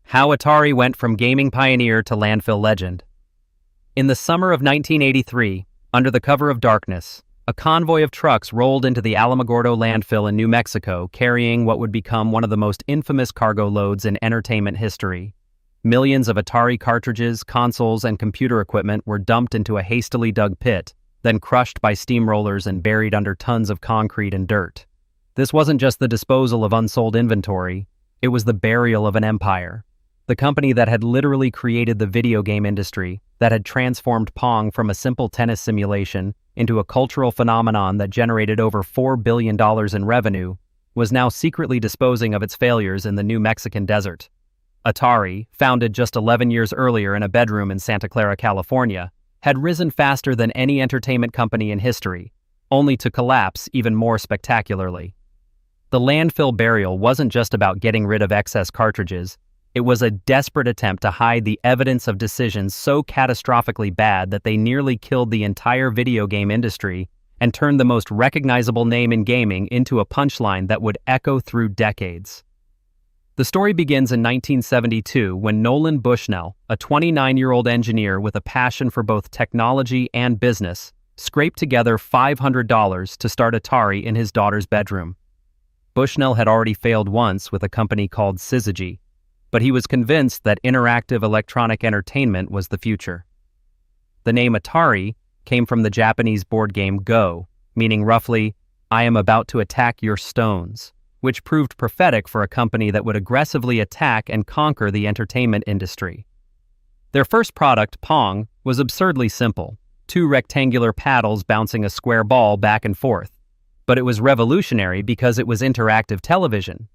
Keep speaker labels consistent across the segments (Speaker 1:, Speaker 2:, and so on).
Speaker 1: How Atari went from gaming pioneer to landfill legend. In the summer of 1983, under the cover of darkness, a convoy of trucks rolled into the Alamogordo landfill in New Mexico carrying what would become one of the most infamous cargo loads in entertainment history. Millions of Atari cartridges, consoles, and computer equipment were dumped into a hastily dug pit, then crushed by steamrollers and buried under tons of concrete and dirt. This wasn't just the disposal of unsold inventory, it was the burial of an empire. The company that had literally created the video game industry, that had transformed Pong from a simple tennis simulation into a cultural phenomenon that generated over $4 billion in revenue, was now secretly disposing of its failures in the New Mexican desert. Atari, founded just 11 years earlier in a bedroom in Santa Clara, California, had risen faster than any entertainment company in history, only to collapse even more spectacularly. The landfill burial wasn't just about getting rid of excess cartridges. It was a desperate attempt to hide the evidence of decisions so catastrophically bad that they nearly killed the entire video game industry and turned the most recognizable name in gaming into a punchline that would echo through decades. The story begins in 1972 when Nolan Bushnell, a 29-year-old engineer with a passion for both technology and business, scraped together $500 to start Atari in his daughter's bedroom. Bushnell had already failed once with a company called Syzygy, but he was convinced that interactive electronic entertainment was the future. The name Atari came from the Japanese board game Go, meaning roughly, "I am about to attack your stones," which proved prophetic for a company that would aggressively attack and conquer the entertainment industry. Their first product, Pong, was absurdly simple, 2 rectangular paddles bouncing a square ball back and forth. But it was revolutionary because it was interactive television.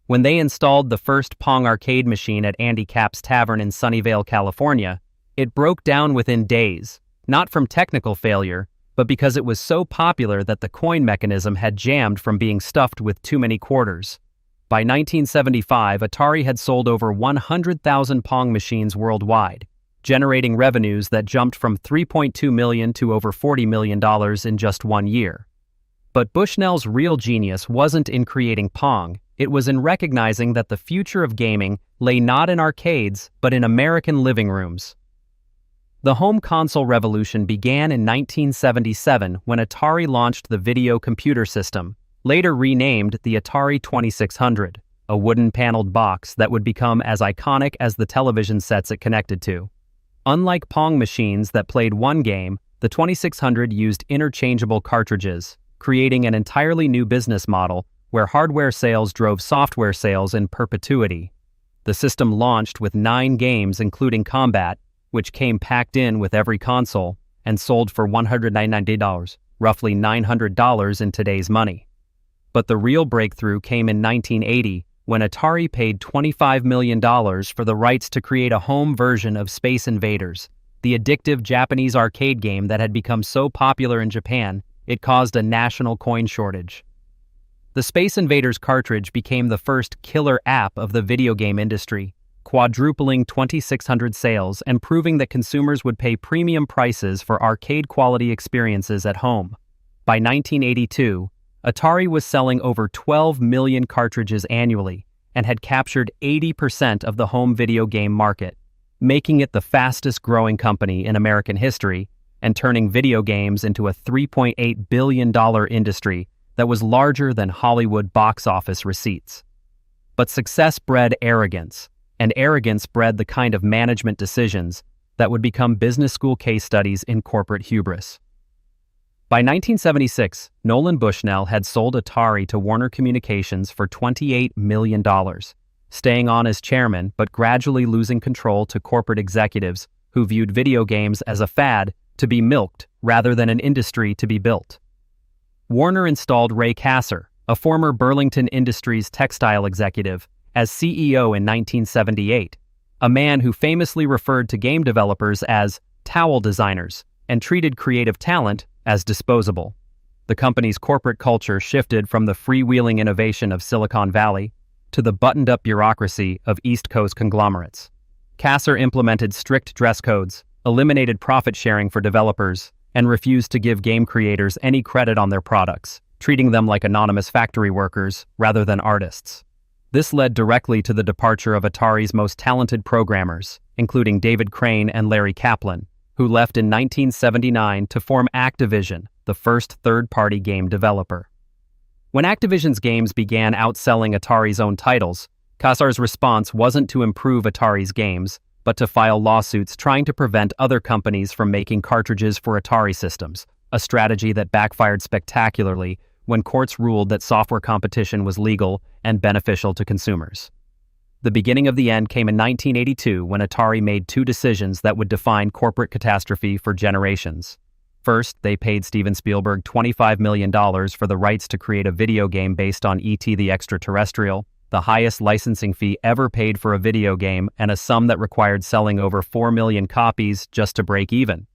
Speaker 1: When they installed the first Pong arcade machine at Andy Capp's Tavern in Sunnyvale, California, it broke down within days, not from technical failure, but because it was so popular that the coin mechanism had jammed from being stuffed with too many quarters. By 1975, Atari had sold over 100,000 Pong machines worldwide, generating revenues that jumped from $3.2 million to over $40 million in just 1 year. But Bushnell's real genius wasn't in creating Pong. It was in recognizing that the future of gaming lay not in arcades, but in American living rooms. The home console revolution began in 1977 when Atari launched the Video Computer System, later renamed the Atari 2600, a wooden-paneled box that would become as iconic as the television sets it connected to. Unlike Pong machines that played one game, the 2600 used interchangeable cartridges, creating an entirely new business model where hardware sales drove software sales in perpetuity. The system launched with 9 games including Combat, which came packed in with every console, and sold for $199, roughly $900 in today's money. But the real breakthrough came in 1980 when Atari paid $25 million for the rights to create a home version of Space Invaders, the addictive Japanese arcade game that had become so popular in Japan it caused a national coin shortage. The Space Invaders cartridge became the first killer app of the video game industry, quadrupling 2600 sales and proving that consumers would pay premium prices for arcade-quality experiences at home. By 1982, Atari was selling over 12 million cartridges annually and had captured 80% of the home video game market, making it the fastest-growing company in American history and turning video games into a $3.8 billion industry that was larger than Hollywood box office receipts. But success bred arrogance, and arrogance bred the kind of management decisions that would become business school case studies in corporate hubris. By 1976, Nolan Bushnell had sold Atari to Warner Communications for $28 million, staying on as chairman but gradually losing control to corporate executives who viewed video games as a fad to be milked rather than an industry to be built. Warner installed Ray Kasser, a former Burlington Industries textile executive, as CEO in 1978, a man who famously referred to game developers as towel designers and treated creative talent as disposable. The company's corporate culture shifted from the freewheeling innovation of Silicon Valley to the buttoned-up bureaucracy of East Coast conglomerates. Kasser implemented strict dress codes, eliminated profit sharing for developers, and refused to give game creators any credit on their products, treating them like anonymous factory workers rather than artists. This led directly to the departure of Atari's most talented programmers, including David Crane and Larry Kaplan, who left in 1979 to form Activision, the first third-party game developer. When Activision's games began outselling Atari's own titles, Kassar's response wasn't to improve Atari's games, but to file lawsuits trying to prevent other companies from making cartridges for Atari systems, a strategy that backfired spectacularly when courts ruled that software competition was legal and beneficial to consumers. The beginning of the end came in 1982 when Atari made two decisions that would define corporate catastrophe for generations. First, they paid Steven Spielberg $25 million for the rights to create a video game based on E.T. the Extraterrestrial, the highest licensing fee ever paid for a video game and a sum that required selling over 4 million copies just to break even.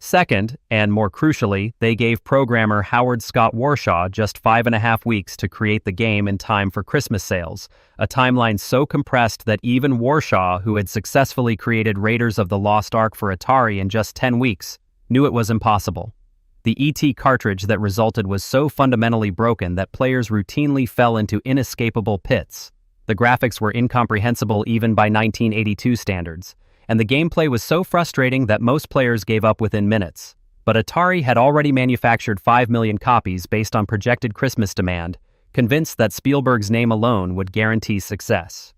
Speaker 1: Second, and more crucially, they gave programmer Howard Scott Warshaw just 5.5 weeks to create the game in time for Christmas sales, a timeline so compressed that even Warshaw, who had successfully created Raiders of the Lost Ark for Atari in just 10 weeks, knew it was impossible. The ET cartridge that resulted was so fundamentally broken that players routinely fell into inescapable pits. The graphics were incomprehensible even by 1982 standards, and the gameplay was so frustrating that most players gave up within minutes. But Atari had already manufactured 5 million copies based on projected Christmas demand, convinced that Spielberg's name alone would guarantee success.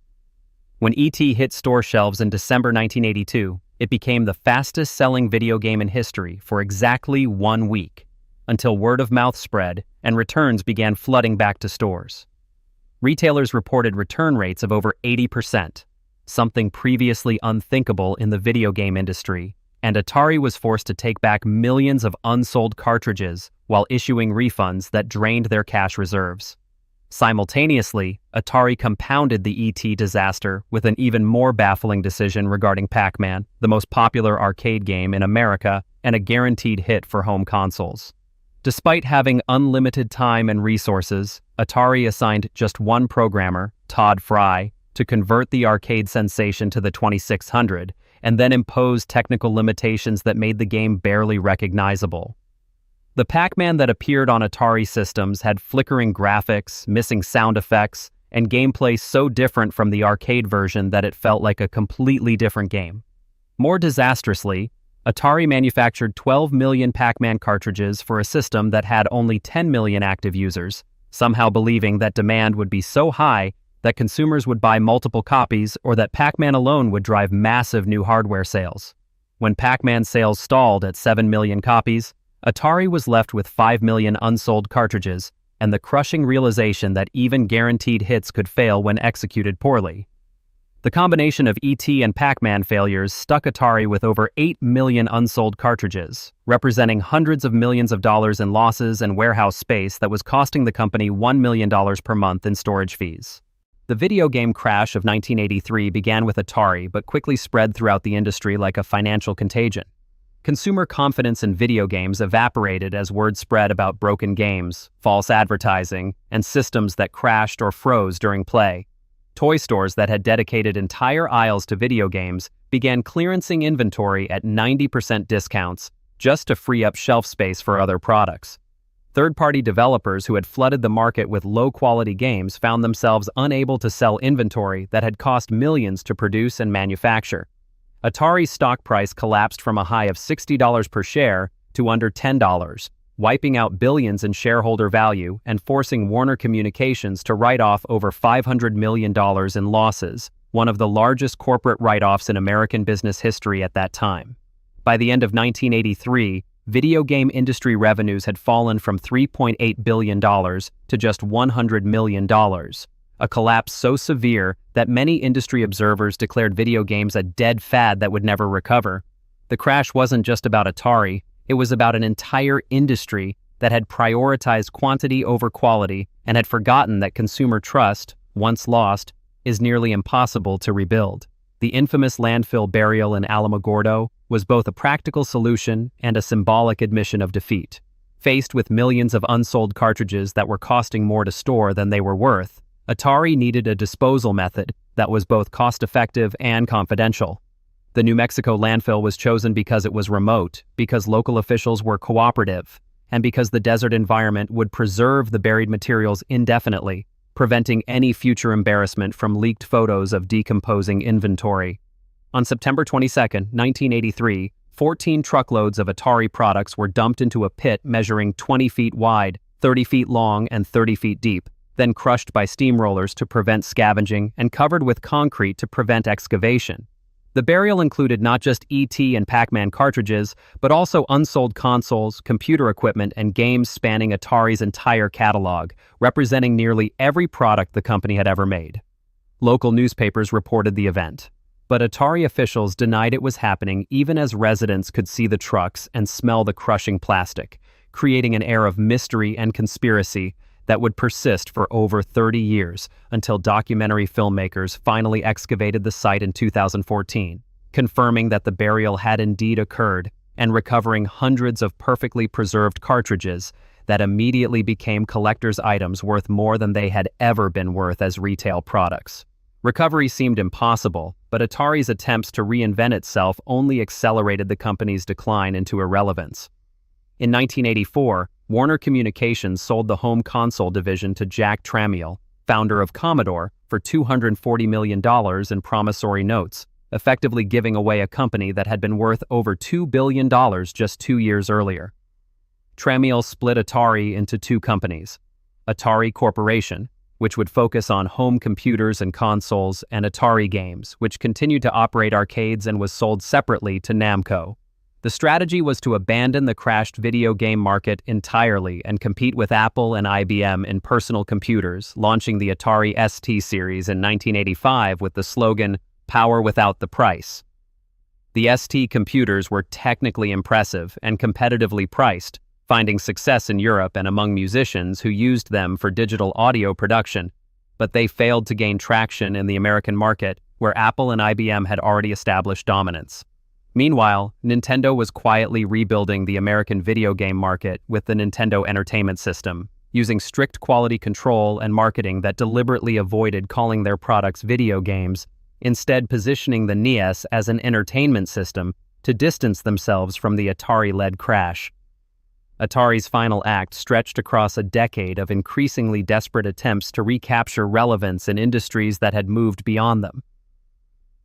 Speaker 1: When E.T. hit store shelves in December 1982, it became the fastest-selling video game in history for exactly 1 week, until word of mouth spread and returns began flooding back to stores. Retailers reported return rates of over 80%, something previously unthinkable in the video game industry, and Atari was forced to take back millions of unsold cartridges while issuing refunds that drained their cash reserves. Simultaneously, Atari compounded the ET disaster with an even more baffling decision regarding Pac-Man, the most popular arcade game in America and a guaranteed hit for home consoles. Despite having unlimited time and resources, Atari assigned just one programmer, Todd Fry, to convert the arcade sensation to the 2600, and then imposed technical limitations that made the game barely recognizable. The Pac-Man that appeared on Atari systems had flickering graphics, missing sound effects, and gameplay so different from the arcade version that it felt like a completely different game. More disastrously, Atari manufactured 12 million Pac-Man cartridges for a system that had only 10 million active users, somehow believing that demand would be so high that consumers would buy multiple copies or that Pac-Man alone would drive massive new hardware sales. When Pac-Man sales stalled at 7 million copies, Atari was left with 5 million unsold cartridges and the crushing realization that even guaranteed hits could fail when executed poorly. The combination of ET and Pac-Man failures stuck Atari with over 8 million unsold cartridges, representing hundreds of millions of dollars in losses and warehouse space that was costing the company $1 million per month in storage fees. The video game crash of 1983 began with Atari but quickly spread throughout the industry like a financial contagion. Consumer confidence in video games evaporated as word spread about broken games, false advertising, and systems that crashed or froze during play. Toy stores that had dedicated entire aisles to video games began clearancing inventory at 90% discounts just to free up shelf space for other products. Third-party developers who had flooded the market with low-quality games found themselves unable to sell inventory that had cost millions to produce and manufacture. Atari's stock price collapsed from a high of $60 per share to under $10, wiping out billions in shareholder value and forcing Warner Communications to write off over $500 million in losses, one of the largest corporate write-offs in American business history at that time. By the end of 1983, video game industry revenues had fallen from $3.8 billion to just $100 million, a collapse so severe that many industry observers declared video games a dead fad that would never recover. The crash wasn't just about Atari, it was about an entire industry that had prioritized quantity over quality and had forgotten that consumer trust, once lost, is nearly impossible to rebuild. The infamous landfill burial in Alamogordo was both a practical solution and a symbolic admission of defeat. Faced with millions of unsold cartridges that were costing more to store than they were worth, Atari needed a disposal method that was both cost-effective and confidential. The New Mexico landfill was chosen because it was remote, because local officials were cooperative, and because the desert environment would preserve the buried materials indefinitely, preventing any future embarrassment from leaked photos of decomposing inventory. On September 22, 1983, 14 truckloads of Atari products were dumped into a pit measuring 20 feet wide, 30 feet long, and 30 feet deep, then crushed by steamrollers to prevent scavenging and covered with concrete to prevent excavation. The burial included not just E.T. and Pac-Man cartridges, but also unsold consoles, computer equipment, and games spanning Atari's entire catalog, representing nearly every product the company had ever made. Local newspapers reported the event, but Atari officials denied it was happening even as residents could see the trucks and smell the crushing plastic, creating an air of mystery and conspiracy that would persist for over 30 years until documentary filmmakers finally excavated the site in 2014, confirming that the burial had indeed occurred and recovering hundreds of perfectly preserved cartridges that immediately became collector's items worth more than they had ever been worth as retail products. Recovery seemed impossible, but Atari's attempts to reinvent itself only accelerated the company's decline into irrelevance. In 1984, Warner Communications sold the home console division to Jack Tramiel, founder of Commodore, for $240 million in promissory notes, effectively giving away a company that had been worth over $2 billion just 2 years earlier. Tramiel split Atari into two companies: Atari Corporation, which would focus on home computers and consoles, and Atari Games, which continued to operate arcades and was sold separately to Namco. The strategy was to abandon the crashed video game market entirely and compete with Apple and IBM in personal computers, launching the Atari ST series in 1985 with the slogan, "Power without the price." The ST computers were technically impressive and competitively priced, finding success in Europe and among musicians who used them for digital audio production, but they failed to gain traction in the American market, where Apple and IBM had already established dominance. Meanwhile, Nintendo was quietly rebuilding the American video game market with the Nintendo Entertainment System, using strict quality control and marketing that deliberately avoided calling their products video games, instead positioning the NES as an entertainment system to distance themselves from the Atari-led crash. Atari's final act stretched across a decade of increasingly desperate attempts to recapture relevance in industries that had moved beyond them.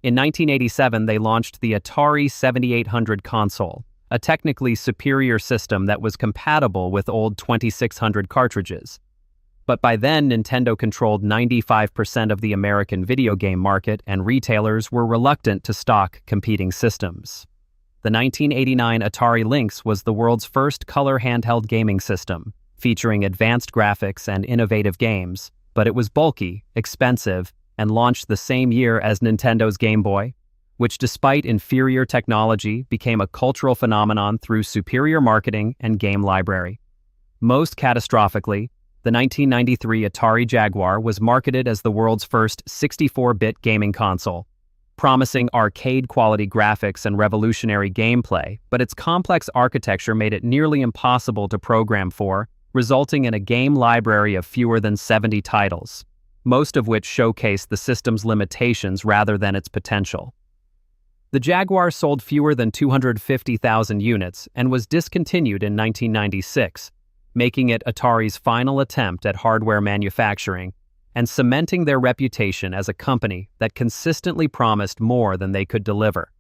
Speaker 1: In 1987, they launched the Atari 7800 console, a technically superior system that was compatible with old 2600 cartridges. But by then, Nintendo controlled 95% of the American video game market, and retailers were reluctant to stock competing systems. The 1989 Atari Lynx was the world's first color handheld gaming system, featuring advanced graphics and innovative games, but it was bulky, expensive, and launched the same year as Nintendo's Game Boy, which despite inferior technology became a cultural phenomenon through superior marketing and game library. Most catastrophically, the 1993 Atari Jaguar was marketed as the world's first 64-bit gaming console, promising arcade-quality graphics and revolutionary gameplay, but its complex architecture made it nearly impossible to program for, resulting in a game library of fewer than 70 titles, most of which showcased the system's limitations rather than its potential. The Jaguar sold fewer than 250,000 units and was discontinued in 1996, making it Atari's final attempt at hardware manufacturing and cementing their reputation as a company that consistently promised more than they could deliver.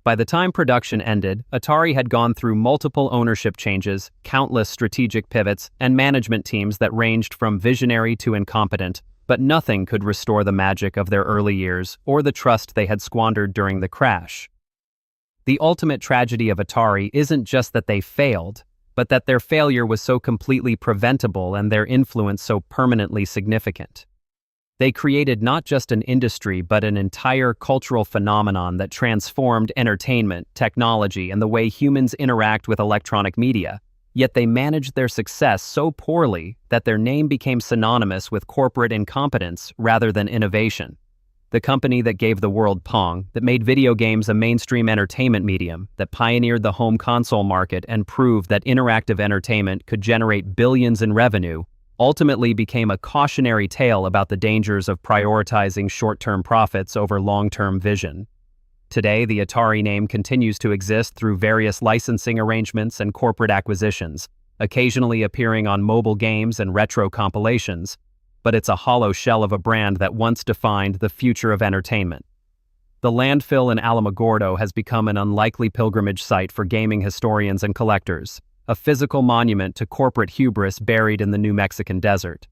Speaker 1: By the time production ended, Atari had gone through multiple ownership changes, countless strategic pivots, and management teams that ranged from visionary to incompetent, but nothing could restore the magic of their early years or the trust they had squandered during the crash. The ultimate tragedy of Atari isn't just that they failed, but that their failure was so completely preventable and their influence so permanently significant. They created not just an industry but an entire cultural phenomenon that transformed entertainment, technology, and the way humans interact with electronic media. Yet they managed their success so poorly that their name became synonymous with corporate incompetence rather than innovation. The company that gave the world Pong, that made video games a mainstream entertainment medium, that pioneered the home console market and proved that interactive entertainment could generate billions in revenue, ultimately became a cautionary tale about the dangers of prioritizing short-term profits over long-term vision. Today, the Atari name continues to exist through various licensing arrangements and corporate acquisitions, occasionally appearing on mobile games and retro compilations, but it's a hollow shell of a brand that once defined the future of entertainment. The landfill in Alamogordo has become an unlikely pilgrimage site for gaming historians and collectors, a physical monument to corporate hubris buried in the New Mexican desert.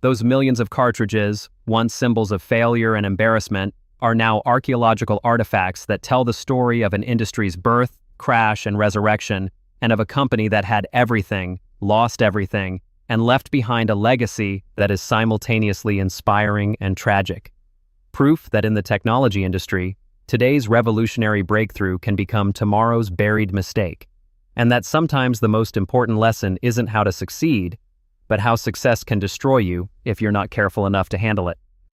Speaker 1: Those millions of cartridges, once symbols of failure and embarrassment, are now archaeological artifacts that tell the story of an industry's birth, crash, and resurrection, and of a company that had everything, lost everything, and left behind a legacy that is simultaneously inspiring and tragic. Proof that in the technology industry, today's revolutionary breakthrough can become tomorrow's buried mistake, and that sometimes the most important lesson isn't how to succeed, but how success can destroy you if you're not careful enough to handle it.